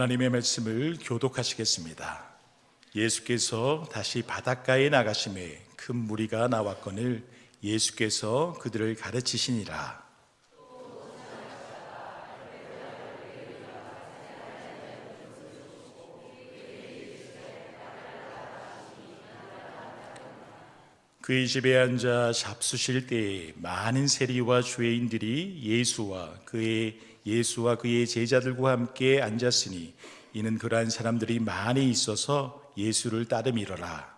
하나님의 말씀을 교독하시겠습니다. 예수께서 다시 바닷가에 나가심에 큰 무리가 나왔거늘 예수께서 그들을 가르치시니라. 그의 집에 앉아 잡수실 때에 많은 세리와 죄인들이 예수와 그의 제자들과 함께 앉았으니 이는 그러한 사람들이 많이 있어서 예수를 따름이러라.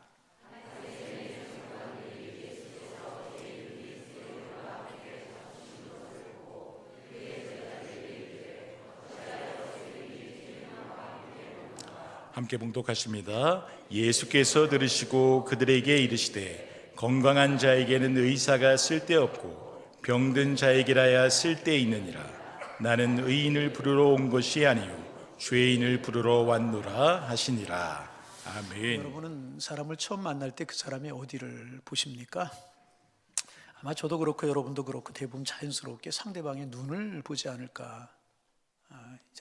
함께 봉독하십니다. 예수께서 들으시고 그들에게 이르시되 건강한 자에게는 의사가 쓸데없고 병든 자에게라야 쓸데있느니라. 나는 의인을 부르러 온 것이 아니요 죄인을 부르러 왔노라 하시니라. 아멘. 여러분은 사람을 처음 만날 때 그 사람이 어디를 보십니까? 아마 저도 그렇고 여러분도 그렇고 대부분 자연스럽게 상대방의 눈을 보지 않을까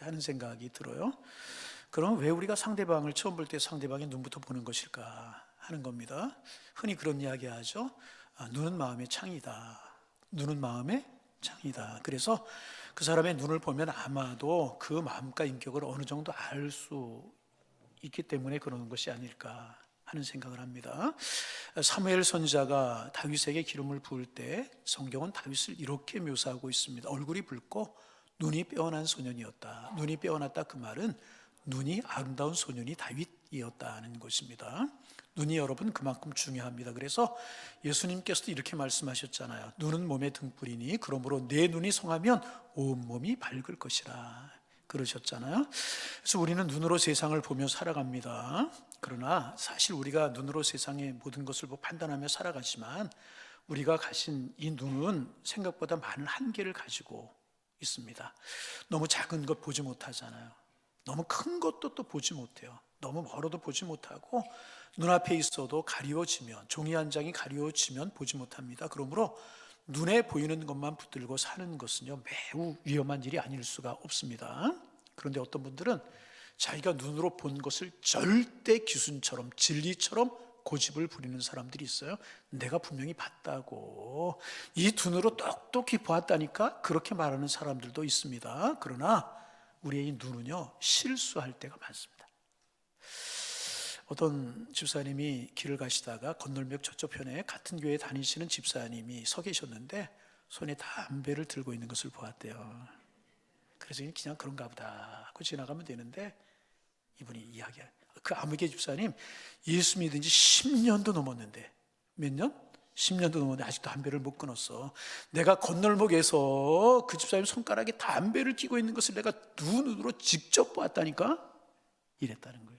하는 생각이 들어요. 그럼 왜 우리가 상대방을 처음 볼 때 상대방의 눈부터 보는 것일까 하는 겁니다. 흔히 그런 이야기 하죠. 눈은 마음의 창이다. 눈은 마음의 창이다. 그래서 그 사람의 눈을 보면 아마도 그 마음과 인격을 어느 정도 알 수 있기 때문에 그러는 것이 아닐까 하는 생각을 합니다. 사무엘 선지자가 다윗에게 기름을 부을 때 성경은 다윗을 이렇게 묘사하고 있습니다. 얼굴이 붉고 눈이 빼어난 소년이었다. 눈이 빼어났다 그 말은 눈이 아름다운 소년이 다윗이었다는 것입니다. 눈이 여러분 그만큼 중요합니다. 그래서 예수님께서도 이렇게 말씀하셨잖아요. 눈은 몸의 등불이니 그러므로 내 눈이 성하면 온몸이 밝을 것이라 그러셨잖아요. 그래서 우리는 눈으로 세상을 보며 살아갑니다. 그러나 사실 우리가 눈으로 세상의 모든 것을 판단하며 살아가지만 우리가 가진 이 눈은 생각보다 많은 한계를 가지고 있습니다. 너무 작은 것 보지 못하잖아요. 너무 큰 것도 또 보지 못해요. 너무 멀어도 보지 못하고 눈앞에 있어도 가리워지면 종이 한 장이 가리워지면 보지 못합니다. 그러므로 눈에 보이는 것만 붙들고 사는 것은요 매우 위험한 일이 아닐 수가 없습니다. 그런데 어떤 분들은 자기가 눈으로 본 것을 절대 기순처럼 진리처럼 고집을 부리는 사람들이 있어요. 내가 분명히 봤다고 이 눈으로 똑똑히 보았다니까 그렇게 말하는 사람들도 있습니다. 그러나 우리의 이 눈은요 실수할 때가 많습니다. 어떤 집사님이 길을 가시다가 건널목 저쪽편에 같은 교회 다니시는 집사님이 서 계셨는데 손에 담배를 들고 있는 것을 보았대요. 그래서 그냥 그런가 보다 하고 지나가면 되는데 이분이 이야기해요. 그 아무개 집사님 예수 믿은 지 10년도 넘었는데 몇 년? 10년도 넘었는데 아직도 담배를 못 끊었어. 내가 건널목에서 그 집사님 손가락에 담배를 끼고 있는 것을 내가 눈으로 직접 보았다니까 이랬다는 거예요.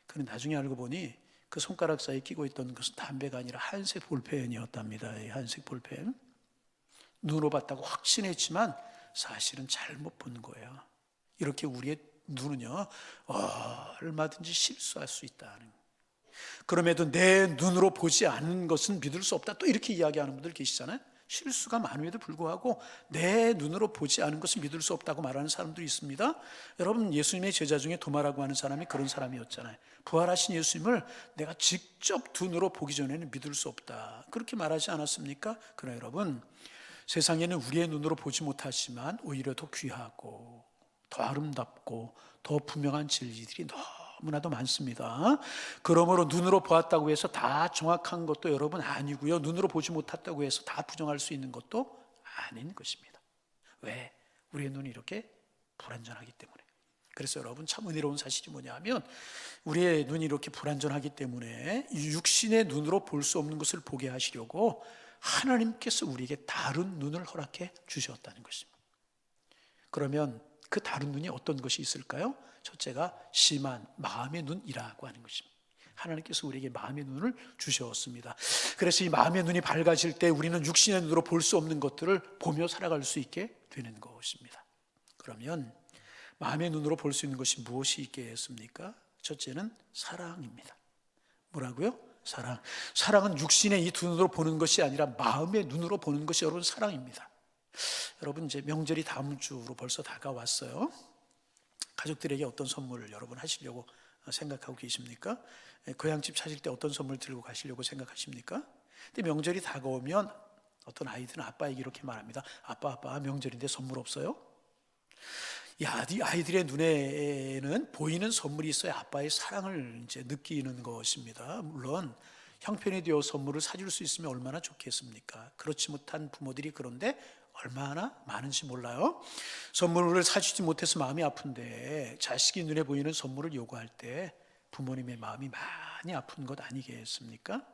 그런데 나중에 알고 보니 그 손가락 사이에 끼고 있던 것은 담배가 아니라 한색 볼펜이었답니다. 한색 볼펜. 눈으로 봤다고 확신했지만 사실은 잘못 본 거예요. 이렇게 우리의 눈은요 얼마든지 실수할 수 있다는 거예요. 그럼에도 내 눈으로 보지 않은 것은 믿을 수 없다 또 이렇게 이야기하는 분들 계시잖아요. 실수가 많음에도 불구하고 내 눈으로 보지 않은 것을 믿을 수 없다고 말하는 사람들이 있습니다. 여러분 예수님의 제자 중에 도마라고 하는 사람이 그런 사람이었잖아요. 부활하신 예수님을 내가 직접 눈으로 보기 전에는 믿을 수 없다 그렇게 말하지 않았습니까? 그러나 여러분 세상에는 우리의 눈으로 보지 못하지만 오히려 더 귀하고 더 아름답고 더 분명한 진리들이 너무나도 많습니다. 그러므로 눈으로 보았다고 해서 다 정확한 것도 여러분 아니고요. 눈으로 보지 못했다고 해서 다 부정할 수 있는 것도 아닌 것입니다. 왜? 우리의 눈이 이렇게 불완전하기 때문에. 그래서 여러분 참 은혜로운 사실이 뭐냐면 우리의 눈이 이렇게 불완전하기 때문에 육신의 눈으로 볼 수 없는 것을 보게 하시려고 하나님께서 우리에게 다른 눈을 허락해 주셨다는 것입니다. 그러면 그 다른 눈이 어떤 것이 있을까요? 첫째가 심한 마음의 눈이라고 하는 것입니다. 하나님께서 우리에게 마음의 눈을 주셨습니다. 그래서 이 마음의 눈이 밝아질 때 우리는 육신의 눈으로 볼 수 없는 것들을 보며 살아갈 수 있게 되는 것입니다. 그러면 마음의 눈으로 볼 수 있는 것이 무엇이 있겠습니까? 첫째는 사랑입니다. 뭐라고요? 사랑. 사랑은 육신의 이 두 눈으로 보는 것이 아니라 마음의 눈으로 보는 것이 여러분 사랑입니다. 여러분 이제 명절이 다음 주로 벌써 다가왔어요. 가족들에게 어떤 선물을 여러분 하시려고 생각하고 계십니까? 고향집 찾을 때 어떤 선물 들고 가시려고 생각하십니까? 근데 명절이 다가오면 어떤 아이들은 아빠에게 이렇게 말합니다. 아빠 명절인데 선물 없어요? 야, 이 아이들의 눈에는 보이는 선물이 있어야 아빠의 사랑을 이제 느끼는 것입니다. 물론 형편이 되어 선물을 사줄 수 있으면 얼마나 좋겠습니까? 그렇지 못한 부모들이 그런데 얼마나 많은지 몰라요. 선물을 사주지 못해서 마음이 아픈데 자식이 눈에 보이는 선물을 요구할 때 부모님의 마음이 많이 아픈 것 아니겠습니까?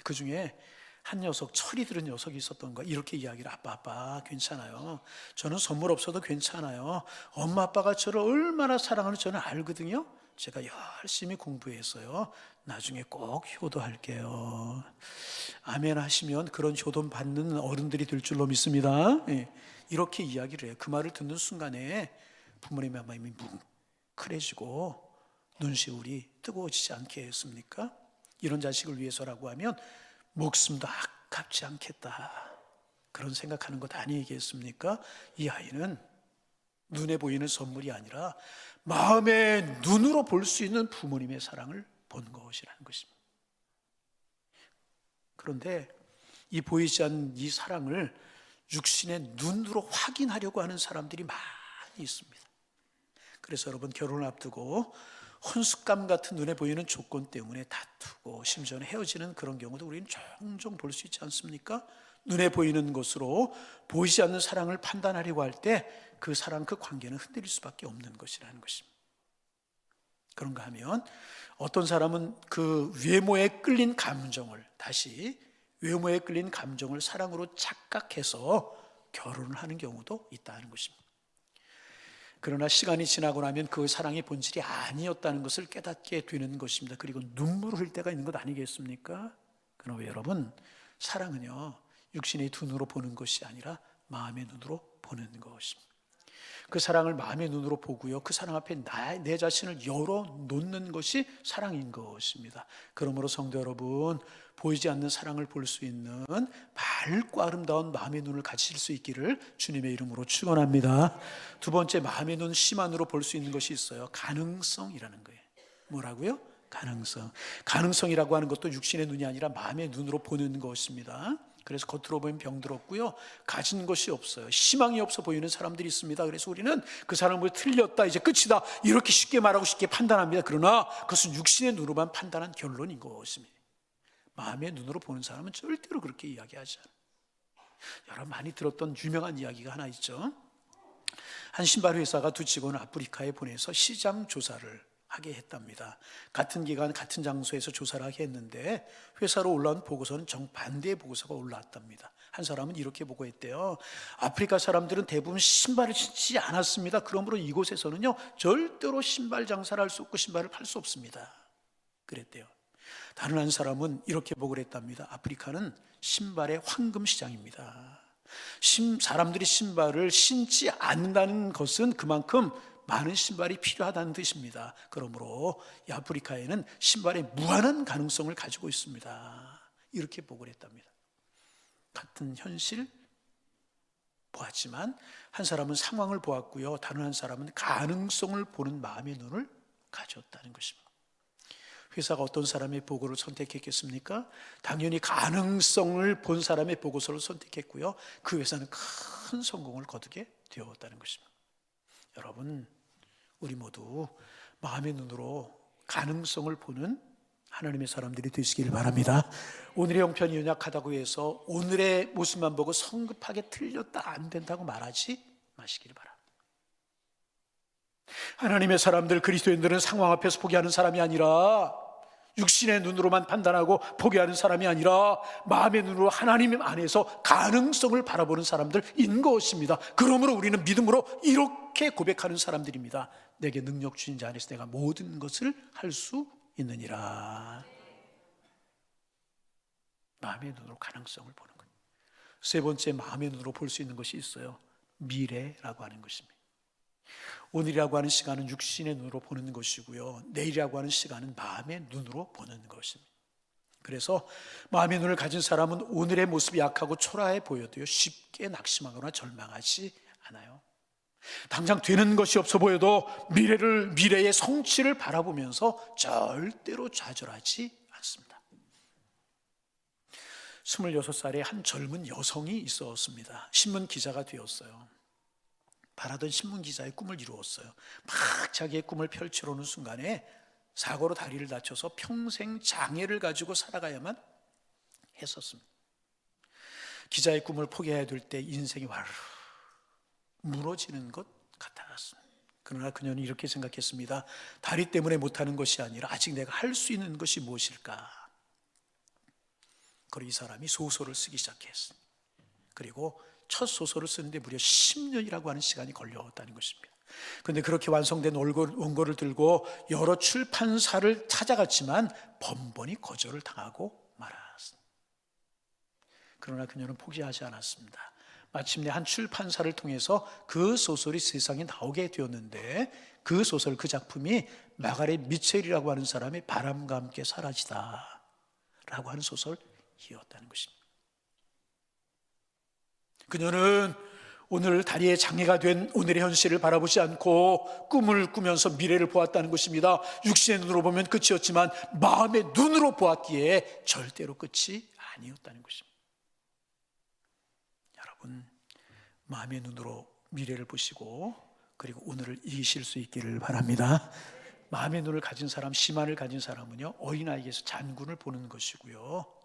그 중에 한 녀석, 철이 들은 녀석이 있었던 거, 이렇게 이야기를, 아빠 괜찮아요. 저는 선물 없어도 괜찮아요. 엄마 아빠가 저를 얼마나 사랑하는지 저는 알거든요. 제가 열심히 공부했어요. 나중에 꼭 효도할게요. 아멘 하시면 그런 효도 받는 어른들이 될 줄로 믿습니다. 이렇게 이야기를 해요. 그 말을 듣는 순간에 부모님의 마음이 뭉클해지고 눈시울이 뜨거워지지 않게 했습니까? 이런 자식을 위해서라고 하면 목숨도 아깝지 않겠다, 그런 생각하는 것 아니겠습니까? 이 아이는 눈에 보이는 선물이 아니라 마음의 눈으로 볼 수 있는 부모님의 사랑을 본 것이라는 것입니다. 그런데 이 보이지 않는 이 사랑을 육신의 눈으로 확인하려고 하는 사람들이 많이 있습니다. 그래서 여러분, 결혼을 앞두고 혼숙감 같은 눈에 보이는 조건 때문에 다투고 심지어는 헤어지는 그런 경우도 우리는 종종 볼 수 있지 않습니까? 눈에 보이는 것으로 보이지 않는 사랑을 판단하려고 할 때 그 사랑, 그 관계는 흔들릴 수밖에 없는 것이라는 것입니다. 그런가 하면 어떤 사람은 그 외모에 끌린 감정을, 다시 외모에 끌린 감정을 사랑으로 착각해서 결혼을 하는 경우도 있다는 것입니다. 그러나 시간이 지나고 나면 그 사랑의 본질이 아니었다는 것을 깨닫게 되는 것입니다. 그리고 눈물을 흘릴 때가 있는 것 아니겠습니까? 그러나 여러분, 사랑은요, 육신의 눈으로 보는 것이 아니라 마음의 눈으로 보는 것입니다. 그 사랑을 마음의 눈으로 보고요, 그 사랑 앞에 내 자신을 열어놓는 것이 사랑인 것입니다. 그러므로 성도 여러분, 보이지 않는 사랑을 볼 수 있는 밝고 아름다운 마음의 눈을 가지실 수 있기를 주님의 이름으로 축원합니다. 두 번째, 마음의 눈 심한으로 볼 수 있는 것이 있어요. 가능성이라는 거예요. 뭐라고요? 가능성이라고 하는 것도 육신의 눈이 아니라 마음의 눈으로 보는 것입니다. 그래서 겉으로 보면 병들었고요, 가진 것이 없어요. 희망이 없어 보이는 사람들이 있습니다. 그래서 우리는 그 사람을 틀렸다, 이제 끝이다, 이렇게 쉽게 말하고 쉽게 판단합니다. 그러나 그것은 육신의 눈으로만 판단한 결론인 것입니다. 마음의 눈으로 보는 사람은 절대로 그렇게 이야기하지 않아요. 여러분 많이 들었던 유명한 이야기가 하나 있죠. 한 신발 회사가 두 직원을 아프리카에 보내서 시장 조사를 하게 했답니다. 같은 기간 같은 장소에서 조사를 하게 했는데 회사로 올라온 보고서는 정반대의 보고서가 올라왔답니다. 한 사람은 이렇게 보고했대요. 아프리카 사람들은 대부분 신발을 신지 않았습니다. 그러므로 이곳에서는요, 절대로 신발 장사를 할 수 없고 신발을 팔 수 없습니다. 그랬대요. 다른 한 사람은 이렇게 보고를 했답니다. 아프리카는 신발의 황금 시장입니다. 사람들이 신발을 신지 않는다는 것은 그만큼 많은 신발이 필요하다는 뜻입니다. 그러므로 이 아프리카에는 신발의 무한한 가능성을 가지고 있습니다. 이렇게 보고를 했답니다. 같은 현실 보았지만 한 사람은 상황을 보았고요, 다른 한 사람은 가능성을 보는 마음의 눈을 가졌다는 것입니다. 회사가 어떤 사람의 보고를 선택했겠습니까? 당연히 가능성을 본 사람의 보고서를 선택했고요, 그 회사는 큰 성공을 거두게 되었다는 것입니다. 여러분, 우리 모두 마음의 눈으로 가능성을 보는 하나님의 사람들이 되시길 바랍니다. 오늘의 형편이 연약하다고 해서 오늘의 모습만 보고 성급하게 틀렸다, 안 된다고 말하지 마시길 바랍니다. 하나님의 사람들, 그리스도인들은 상황 앞에서 포기하는 사람이 아니라, 육신의 눈으로만 판단하고 포기하는 사람이 아니라 마음의 눈으로 하나님 안에서 가능성을 바라보는 사람들인 것입니다. 그러므로 우리는 믿음으로 이렇게 고백하는 사람들입니다. 내게 능력 주신 자 안에서 내가 모든 것을 할 수 있느니라. 마음의 눈으로 가능성을 보는 거예요. 세 번째, 마음의 눈으로 볼 수 있는 것이 있어요. 미래라고 하는 것입니다. 오늘이라고 하는 시간은 육신의 눈으로 보는 것이고요, 내일이라고 하는 시간은 마음의 눈으로 보는 것입니다. 그래서 마음의 눈을 가진 사람은 오늘의 모습이 약하고 초라해 보여도요, 쉽게 낙심하거나 절망하지 않아요. 당장 되는 것이 없어 보여도 미래의 성취를 바라보면서 절대로 좌절하지 않습니다. 26살의 한 젊은 여성이 있었습니다. 신문 기자가 되었어요. 바라던 신문 기자의 꿈을 이루었어요. 막 자기의 꿈을 펼치려는 순간에 사고로 다리를 다쳐서 평생 장애를 가지고 살아가야만 했었습니다. 기자의 꿈을 포기해야 될 때 인생이 와르르 무너지는 것 같았습니다. 그러나 그녀는 이렇게 생각했습니다. 다리 때문에 못하는 것이 아니라 아직 내가 할 수 있는 것이 무엇일까? 그리고 이 사람이 소설을 쓰기 시작했습니다. 그리고 첫 소설을 쓰는데 무려 10년이라고 하는 시간이 걸렸다는 것입니다. 그런데 그렇게 완성된 원고를 들고 여러 출판사를 찾아갔지만 번번이 거절을 당하고 말았습니다. 그러나 그녀는 포기하지 않았습니다. 마침내 한 출판사를 통해서 그 소설이 세상에 나오게 되었는데 그 소설, 그 작품이 마가렛 미첼이라고 하는 사람의 바람과 함께 사라지다 라고 하는 소설이었다는 것입니다. 그녀는 오늘 다리에 장애가 된 오늘의 현실을 바라보지 않고 꿈을 꾸면서 미래를 보았다는 것입니다. 육신의 눈으로 보면 끝이었지만 마음의 눈으로 보았기에 절대로 끝이 아니었다는 것입니다. 여러분, 마음의 눈으로 미래를 보시고 그리고 오늘을 이기실 수 있기를 바랍니다. 마음의 눈을 가진 사람, 시만을 가진 사람은요, 어린아이에게서 장군을 보는 것이고요,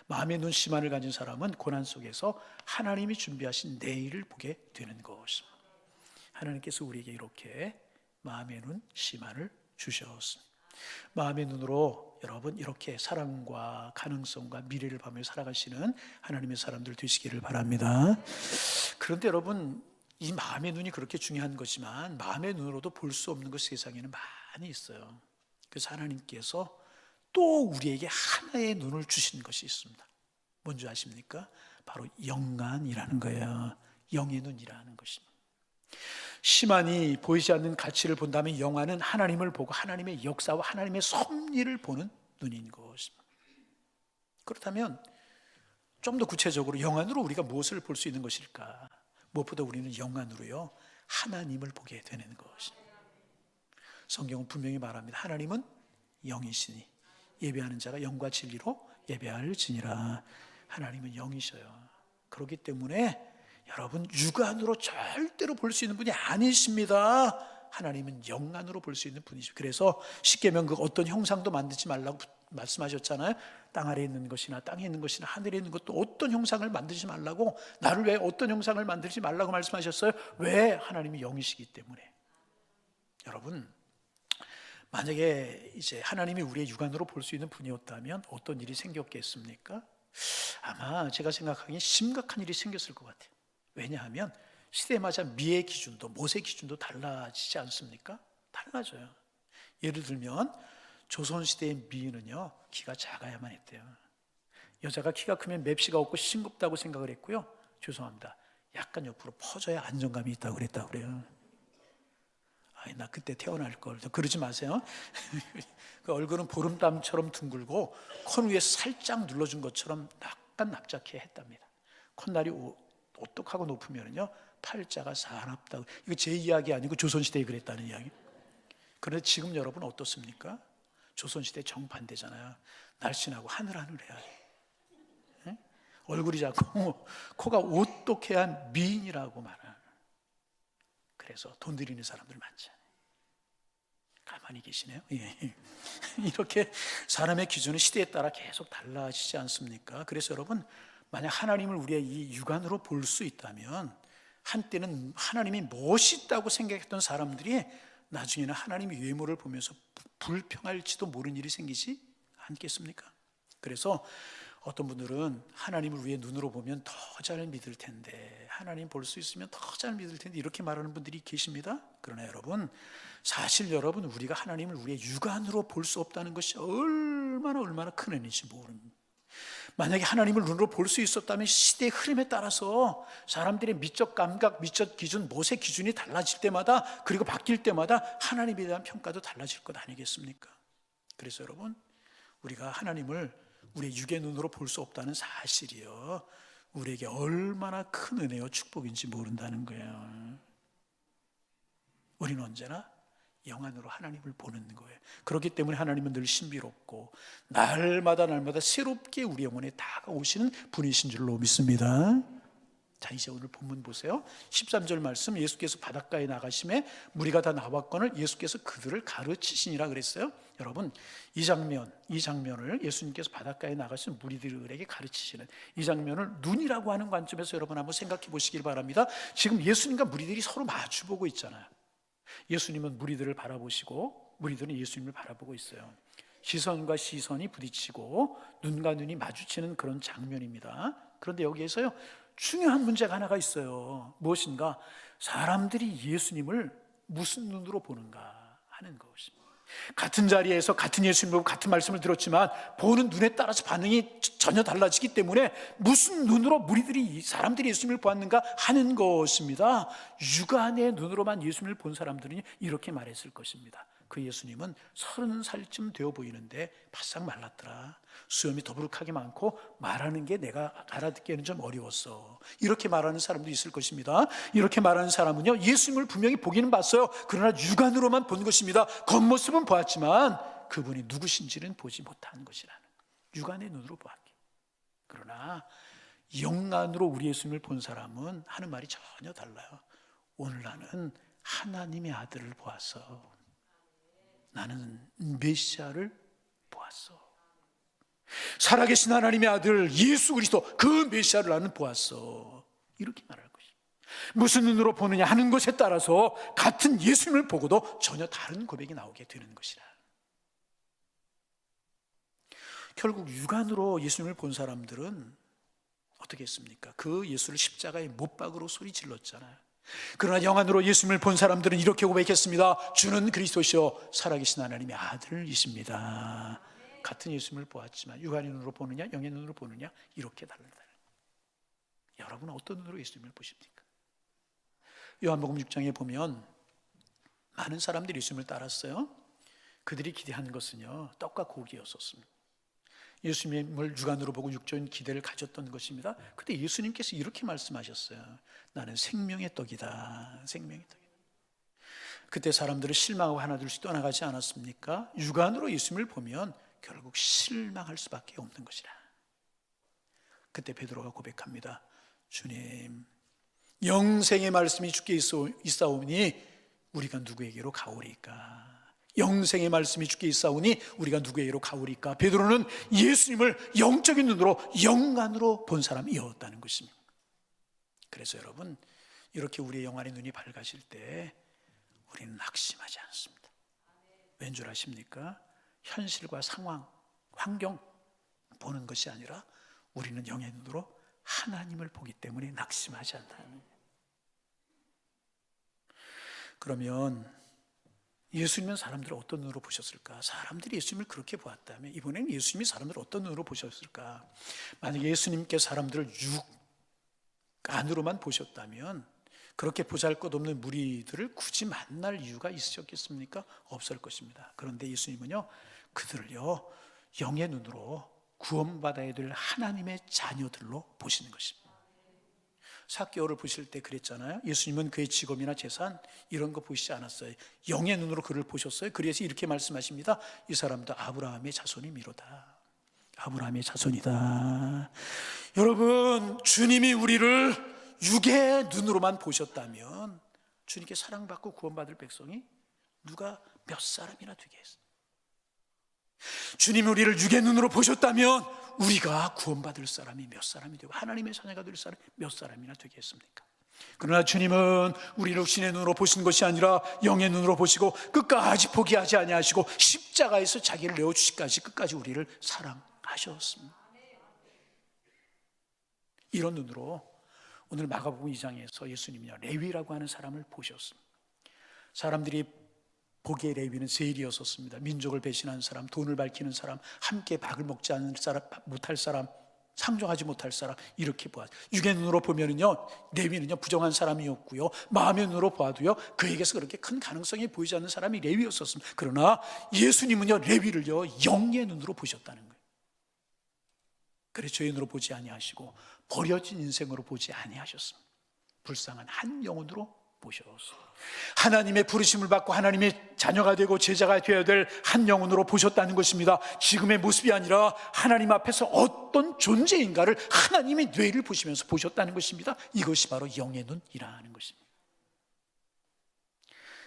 마음의 눈, 시만을 가진 사람은 고난 속에서 하나님이 준비하신 내일을 보게 되는 것입니다. 하나님께서 우리에게 이렇게 마음의 눈, 시만을 주셨습니다. 마음의 눈으로 여러분 이렇게 사랑과 가능성과 미래를 보면서 살아가시는 하나님의 사람들 되시기를 바랍니다. 그런데 여러분, 이 마음의 눈이 그렇게 중요한 거지만 마음의 눈으로도 볼 수 없는 것 세상에는 많이 있어요. 그래서 하나님께서 또 우리에게 하나의 눈을 주신 것이 있습니다. 뭔지 아십니까? 바로 영안이라는 거예요. 영의 눈이라는 것입니다. 시만이 보이지 않는 가치를 본다면 영안은 하나님을 보고 하나님의 역사와 하나님의 섭리를 보는 눈인 것입니다. 그렇다면 좀 더 구체적으로 영안으로 우리가 무엇을 볼 수 있는 것일까? 무엇보다 우리는 영안으로요, 하나님을 보게 되는 것입니다. 성경은 분명히 말합니다. 하나님은 영이시니 예배하는 자가 영과 진리로 예배할지니라. 하나님은 영이셔요. 그렇기 때문에 여러분, 육안으로 절대로 볼 수 있는 분이 아니십니다. 하나님은 영안으로 볼 수 있는 분이죠. 그래서 십계명 그 어떤 형상도 만들지 말라고 말씀하셨잖아요. 땅 아래에 있는 것이나 땅에 있는 것이나 하늘에 있는 것도 어떤 형상을 만들지 말라고, 나를 왜 어떤 형상을 만들지 말라고 말씀하셨어요? 왜? 하나님이 영이시기 때문에. 여러분, 만약에 이제 하나님이 우리의 육안으로 볼 수 있는 분이었다면 어떤 일이 생겼겠습니까? 아마 제가 생각하기엔 심각한 일이 생겼을 것 같아요. 왜냐하면 시대마다 미의 기준도, 못의 기준도 달라지지 않습니까? 달라져요. 예를 들면 조선시대의 미인은요, 키가 작아야만 했대요. 여자가 키가 크면 맵시가 없고 싱겁다고 생각을 했고요, 죄송합니다, 약간 옆으로 퍼져야 안정감이 있다고 그랬다고 그래요. 아이, 나 그때 태어날 걸. 그러지 마세요. 그 얼굴은 보름땀처럼 둥글고 콘 위에 살짝 눌러준 것처럼 약간 납작해 했답니다. 콧날이 오똑하고 높으면요, 팔자가 사납다고. 이거 제 이야기 아니고 조선시대에 그랬다는 이야기. 그런데 지금 여러분 어떻습니까? 조선시대 정반대잖아요. 날씬하고 하늘하늘해야 해. 얼굴이 작고 코가 오똑해야 미인이라고 말하는. 그래서 돈 들이는 사람들 많잖아요. 가만히 계시네요. 예. 이렇게 사람의 기준은 시대에 따라 계속 달라지지 않습니까? 그래서 여러분, 만약 하나님을 우리의 이 육안으로 볼 수 있다면 한때는 하나님이 멋있다고 생각했던 사람들이 나중에는 하나님의 외모를 보면서 불평할지도 모르는 일이 생기지 않겠습니까? 그래서 어떤 분들은 하나님을 우리의 눈으로 보면 더 잘 믿을 텐데, 하나님 볼 수 있으면 더 잘 믿을 텐데, 이렇게 말하는 분들이 계십니다. 그러나 여러분, 사실 여러분, 우리가 하나님을 우리의 육안으로 볼 수 없다는 것이 얼마나 큰 은혜인지 모릅니다. 만약에 하나님을 눈으로 볼 수 있었다면 시대의 흐름에 따라서 사람들의 미적 감각, 미적 기준, 못의 기준이 달라질 때마다, 그리고 바뀔 때마다 하나님에 대한 평가도 달라질 것 아니겠습니까? 그래서 여러분, 우리가 하나님을 우리의 육의 눈으로 볼 수 없다는 사실이요, 우리에게 얼마나 큰 은혜와 축복인지 모른다는 거예요. 우리는 언제나 영안으로 하나님을 보는 거예요. 그렇기 때문에 하나님은 늘 신비롭고 날마다 새롭게 우리 영혼에 다가오시는 분이신 줄로 믿습니다. 자, 이제 오늘 본문 보세요. 13절 말씀, 예수께서 바닷가에 나가심에 무리가 다 나왔거늘 예수께서 그들을 가르치시니라 그랬어요. 여러분, 이 장면을 예수님께서 바닷가에 나가신 무리들에게 가르치시는 이 장면을 눈이라고 하는 관점에서 여러분 한번 생각해 보시길 바랍니다. 지금 예수님과 무리들이 서로 마주보고 있잖아요. 예수님은 무리들을 바라보시고 무리들은 예수님을 바라보고 있어요. 시선과 시선이 부딪히고 눈과 눈이 마주치는 그런 장면입니다. 그런데 여기에서요, 중요한 문제가 하나가 있어요. 무엇인가? 사람들이 예수님을 무슨 눈으로 보는가 하는 것입니다. 같은 자리에서 같은 예수님을 보고 같은 말씀을 들었지만 보는 눈에 따라서 반응이 전혀 달라지기 때문에 무슨 눈으로 무리들이 사람들이 예수님을 보았는가 하는 것입니다. 육안의 눈으로만 예수님을 본 사람들은 이렇게 말했을 것입니다. 그 예수님은 30살쯤 되어 보이는데 바싹 말랐더라. 수염이 더부룩하게 많고 말하는 게 내가 알아듣기에는 좀 어려웠어. 이렇게 말하는 사람도 있을 것입니다. 이렇게 말하는 사람은요, 예수님을 분명히 보기는 봤어요. 그러나 육안으로만 본 것입니다. 겉모습은 보았지만 그분이 누구신지는 보지 못한 것이라는, 육안의 눈으로 보았기. 그러나 영안으로 우리 예수님을 본 사람은 하는 말이 전혀 달라요. 오늘 나는 하나님의 아들을 보았어. 나는 메시아를 보았어. 살아계신 하나님의 아들 예수 그리스도, 그 메시아를 나는 보았어. 이렇게 말할 것이죠. 무슨 눈으로 보느냐 하는 것에 따라서 같은 예수님을 보고도 전혀 다른 고백이 나오게 되는 것이라. 결국 육안으로 예수님을 본 사람들은 어떻게 했습니까? 그 예수를 십자가에 못 박으로 소리 질렀잖아요. 그러나 영안으로 예수님을 본 사람들은 이렇게 고백했습니다. 주는 그리스도시요 살아계신 하나님의 아들이십니다. 같은 예수님을 보았지만 육안의 눈으로 보느냐 영의 눈으로 보느냐 이렇게 다르다. 여러분은 어떤 눈으로 예수님을 보십니까? 요한복음 6장에 보면 많은 사람들이 예수님을 따랐어요. 그들이 기대한 것은요, 떡과 고기였었습니다. 예수님을 육안으로 보고 육적인 기대를 가졌던 것입니다. 그때 예수님께서 이렇게 말씀하셨어요. 나는 생명의 떡이다. 생명의 떡이다. 그때 사람들은 실망하고 하나둘씩 떠나가지 않았습니까? 육안으로 예수님을 보면 결국 실망할 수밖에 없는 것이라. 그때 베드로가 고백합니다. 주님, 영생의 말씀이 주께 있사오니 우리가 누구에게로 가오리까? 영생의 말씀이 주께 있사오니 우리가 누구에게로 가오리까? 베드로는 예수님을 영적인 눈으로, 영안으로 본 사람이었다는 것입니다. 그래서 여러분, 이렇게 우리의 영안의 눈이 밝아질 때 우리는 낙심하지 않습니다. 왠 줄 아십니까? 현실과 상황, 환경 보는 것이 아니라 우리는 영의 눈으로 하나님을 보기 때문에 낙심하지 않다는 거예요. 그러면 예수님은 사람들을 어떤 눈으로 보셨을까? 사람들이 예수님을 그렇게 보았다면 이번에는 예수님이 사람들을 어떤 눈으로 보셨을까? 만약에 예수님께 사람들을 육안으로만 보셨다면 그렇게 보잘것없는 무리들을 굳이 만날 이유가 있으셨겠습니까? 없을 것입니다. 그런데 예수님은요, 그들을요 영의 눈으로 구원받아야 될 하나님의 자녀들로 보시는 것입니다. 삭개오를 보실 때 그랬잖아요. 예수님은 그의 직업이나 재산 이런 거 보시지 않았어요. 영의 눈으로 그를 보셨어요. 그래서 이렇게 말씀하십니다. 이 사람도 아브라함의 자손이미로다. 아브라함의 자손이다. 여러분, 주님이 우리를 육의 눈으로만 보셨다면 주님께 사랑받고 구원받을 백성이 누가 몇 사람이나 되겠어요. 주님이 우리를 육의 눈으로 보셨다면 우리가 구원받을 사람이 몇 사람이 되고 하나님의 자녀가 될 사람이 몇 사람이나 되겠습니까? 그러나 주님은 우리를 신의 눈으로 보신 것이 아니라 영의 눈으로 보시고 끝까지 포기하지 아니하시고 십자가에서 자기를 내어주시기까지 끝까지 우리를 사랑하셨습니다. 이런 눈으로 오늘 마가복음 2장에서 예수님이요 레위라고 하는 사람을 보셨습니다. 사람들이 보기에 레위는 세일이었었습니다. 민족을 배신한 사람, 돈을 밝히는 사람, 함께 박을 먹지 않는 사람, 못할 사람, 상종하지 못할 사람, 이렇게 보았어요. 육의 눈으로 보면은요, 레위는요 부정한 사람이었고요, 마음의 눈으로 봐도요 그에게서 그렇게 큰 가능성이 보이지 않는 사람이 레위였었습니다. 그러나 예수님은요 레위를요 영의 눈으로 보셨다는 거예요. 그래서 죄의 눈으로 보지 아니하시고 버려진 인생으로 보지 아니하셨습니다. 불쌍한 한 영혼으로 보셨습니다. 하나님의 부르심을 받고 하나님의 자녀가 되고 제자가 되어야 될 한 영혼으로 보셨다는 것입니다. 지금의 모습이 아니라 하나님 앞에서 어떤 존재인가를 하나님의 뇌를 보시면서 보셨다는 것입니다. 이것이 바로 영의 눈이라는 것입니다.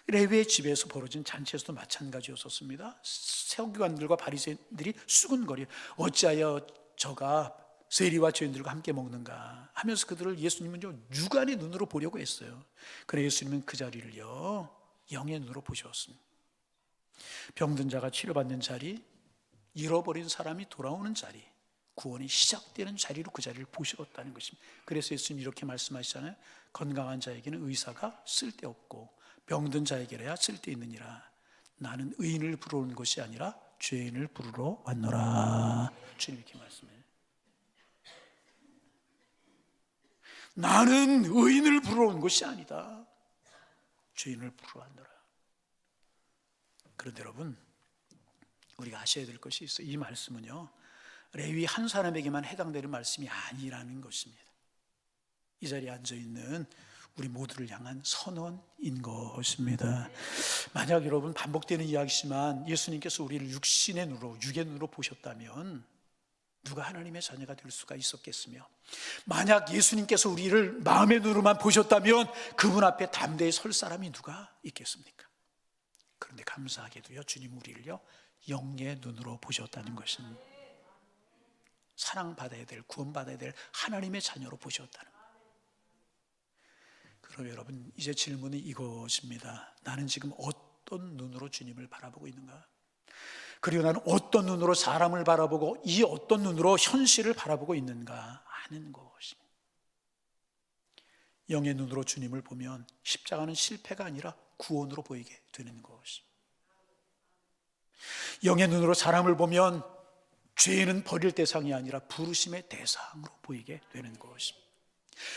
레위의 집에서 벌어진 잔치에서도 마찬가지였었습니다. 서기관들과 바리새인들이 수군거려 어찌하여 저가 세리와 죄인들과 함께 먹는가 하면서 그들을 예수님은 육안의 눈으로 보려고 했어요. 그래 예수님은 그 자리를요 영의 눈으로 보셨습니다. 병든 자가 치료받는 자리, 잃어버린 사람이 돌아오는 자리, 구원이 시작되는 자리로 그 자리를 보셨다는 것입니다. 그래서 예수님 이렇게 말씀하시잖아요. 건강한 자에게는 의사가 쓸데없고 병든 자에게라야 쓸데있느니라. 나는 의인을 부르러 온 것이 아니라 죄인을 부르러 왔노라. 주님 이렇게 말씀해요. 나는 의인을 부르러 온 것이 아니다. 죄인을 부르러 왔노라. 그런데 여러분, 우리가 아셔야 될 것이 있어요. 이 말씀은요 레위 한 사람에게만 해당되는 말씀이 아니라는 것입니다. 이 자리에 앉아있는 우리 모두를 향한 선언인 것입니다. 만약 여러분 반복되는 이야기지만 예수님께서 우리를 육신의 눈으로, 육의 눈으로 보셨다면 누가 하나님의 자녀가 될 수가 있었겠으며, 만약 예수님께서 우리를 마음의 눈으로만 보셨다면 그분 앞에 담대히 설 사람이 누가 있겠습니까? 그런데 감사하게도요 주님 우리를요 영의 눈으로 보셨다는 것은 사랑받아야 될, 구원받아야 될 하나님의 자녀로 보셨다는 거예요. 그럼 여러분 이제 질문이 이것입니다. 나는 지금 어떤 눈으로 주님을 바라보고 있는가? 그리고 나는 어떤 눈으로 사람을 바라보고 이 어떤 눈으로 현실을 바라보고 있는가 하는 것입니다. 영의 눈으로 주님을 보면 십자가는 실패가 아니라 구원으로 보이게 되는 것입니다. 영의 눈으로 사람을 보면 죄는 버릴 대상이 아니라 부르심의 대상으로 보이게 되는 것입니다.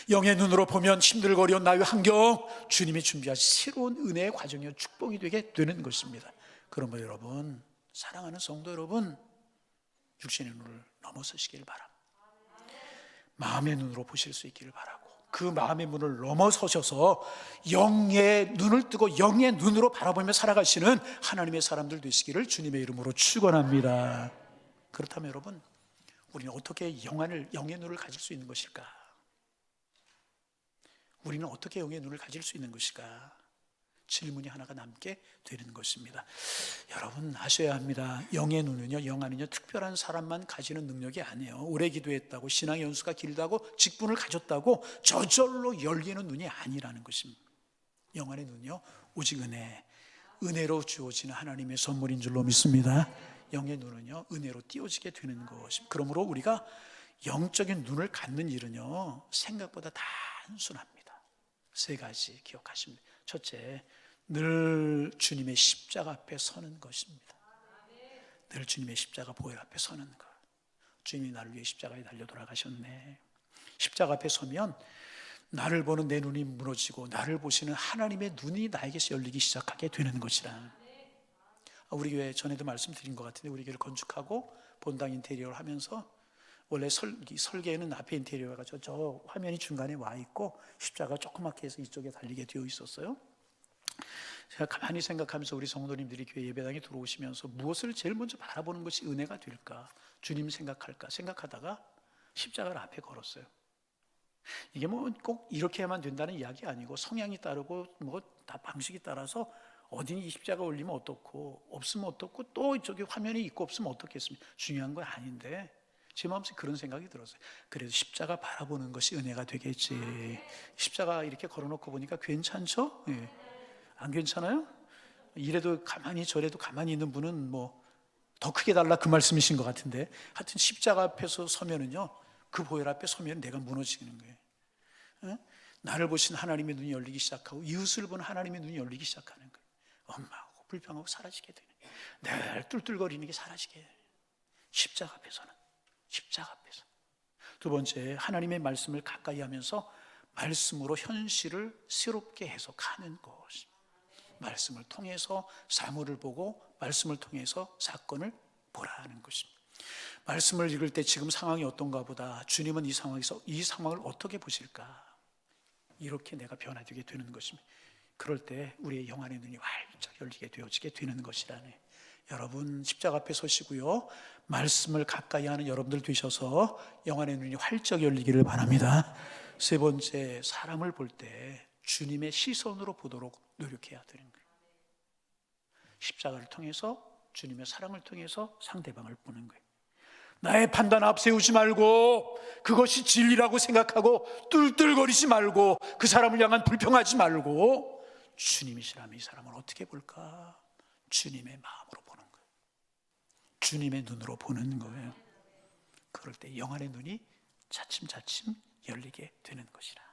영의 눈으로 보면 힘들거리온 나의 환경, 주님이 준비하신 새로운 은혜의 과정이요 축복이 되게 되는 것입니다. 그러므로 여러분, 사랑하는 성도 여러분, 육신의 눈을 넘어서시길 바랍니다. 마음의 눈으로 보실 수 있기를 바라고, 그 마음의 문을 넘어서셔서 영의 눈을 뜨고 영의 눈으로 바라보며 살아가시는 하나님의 사람들 되시기를 주님의 이름으로 축원합니다. 그렇다면 여러분, 우리는 어떻게 영의 눈을 가질 수 있는 것일까? 우리는 어떻게 영의 눈을 가질 수 있는 것일까? 질문이 하나가 남게 되는 것입니다. 여러분 아셔야 합니다. 영의 눈은요, 영안은요 특별한 사람만 가지는 능력이 아니에요. 오래 기도했다고, 신앙의 연수가 길다고, 직분을 가졌다고 저절로 열리는 눈이 아니라는 것입니다. 영안의 눈은요 오직 은혜로 주어지는 하나님의 선물인 줄로 믿습니다. 영의 눈은요 은혜로 띄어지게 되는 것입니다. 그러므로 우리가 영적인 눈을 갖는 일은요 생각보다 단순합니다. 세 가지 기억하십니다. 첫째, 늘 주님의 십자가 앞에 서는 것입니다. 늘 주님의 십자가 보혈 앞에 서는 것. 주님이 나를 위해 십자가에 달려 돌아가셨네. 십자가 앞에 서면 나를 보는 내 눈이 무너지고 나를 보시는 하나님의 눈이 나에게서 열리기 시작하게 되는 것이라. 우리 교회 전에도 말씀드린 것 같은데, 우리 교회를 건축하고 본당 인테리어를 하면서 원래 설계에는 앞에 인테리어가 저 화면이 중간에 와 있고 십자가 조그맣게 해서 이쪽에 달리게 되어 있었어요. 제가 가만히 생각하면서 우리 성도님들이 교회 예배당에 들어오시면서 무엇을 제일 먼저 바라보는 것이 은혜가 될까, 주님 생각할까 생각하다가 십자가를 앞에 걸었어요. 이게 뭐 꼭 이렇게 해야만 된다는 이야기 아니고, 성향이 따르고 뭐 다 방식이 따라서 어디니 이 십자가 올리면 어떻고, 없으면 어떻고, 또 이쪽에 화면이 있고 없으면 어떻겠습니까? 중요한 건 아닌데 제 마음속에 그런 생각이 들었어요. 그래도 십자가 바라보는 것이 은혜가 되겠지. 십자가 이렇게 걸어놓고 보니까 괜찮죠? 예. 안 괜찮아요? 이래도 가만히 저래도 가만히 있는 분은 뭐 더 크게 달라 그 말씀이신 것 같은데, 하여튼 십자가 앞에서 서면은요, 그 보혈 앞에 서면 내가 무너지는 거예요. 예? 나를 보신 하나님의 눈이 열리기 시작하고 이웃을 보는 하나님의 눈이 열리기 시작하는 거예요. 엄마하고 불평하고 사라지게 되는 거예요. 늘 뚫뚫거리는 게 사라지게 해요. 십자가 앞에서는. 십자가 앞에서. 두 번째, 하나님의 말씀을 가까이 하면서 말씀으로 현실을 새롭게 해석하는 것입니다. 말씀을 통해서 사물을 보고 말씀을 통해서 사건을 보라는 것입니다. 말씀을 읽을 때 지금 상황이 어떤가 보다, 주님은 이 상황에서 이 상황을 어떻게 보실까, 이렇게 내가 변화되게 되는 것입니다. 그럴 때 우리의 영안의 눈이 활짝 열리게 되어지게 되는 것이라네. 여러분 십자가 앞에 서시고요, 말씀을 가까이 하는 여러분들 되셔서 영안의 눈이 활짝 열리기를 바랍니다. 세 번째, 사람을 볼 때 주님의 시선으로 보도록 노력해야 되는 거예요. 십자가를 통해서, 주님의 사랑을 통해서 상대방을 보는 거예요. 나의 판단 앞세우지 말고, 그것이 진리라고 생각하고 뚫뚫거리지 말고, 그 사람을 향한 불평하지 말고, 주님이시라면 이 사람을 어떻게 볼까? 주님의 마음으로 보는 거예요. 주님의 눈으로 보는 거예요. 그럴 때 영안의 눈이 차츰차츰 열리게 되는 것이라.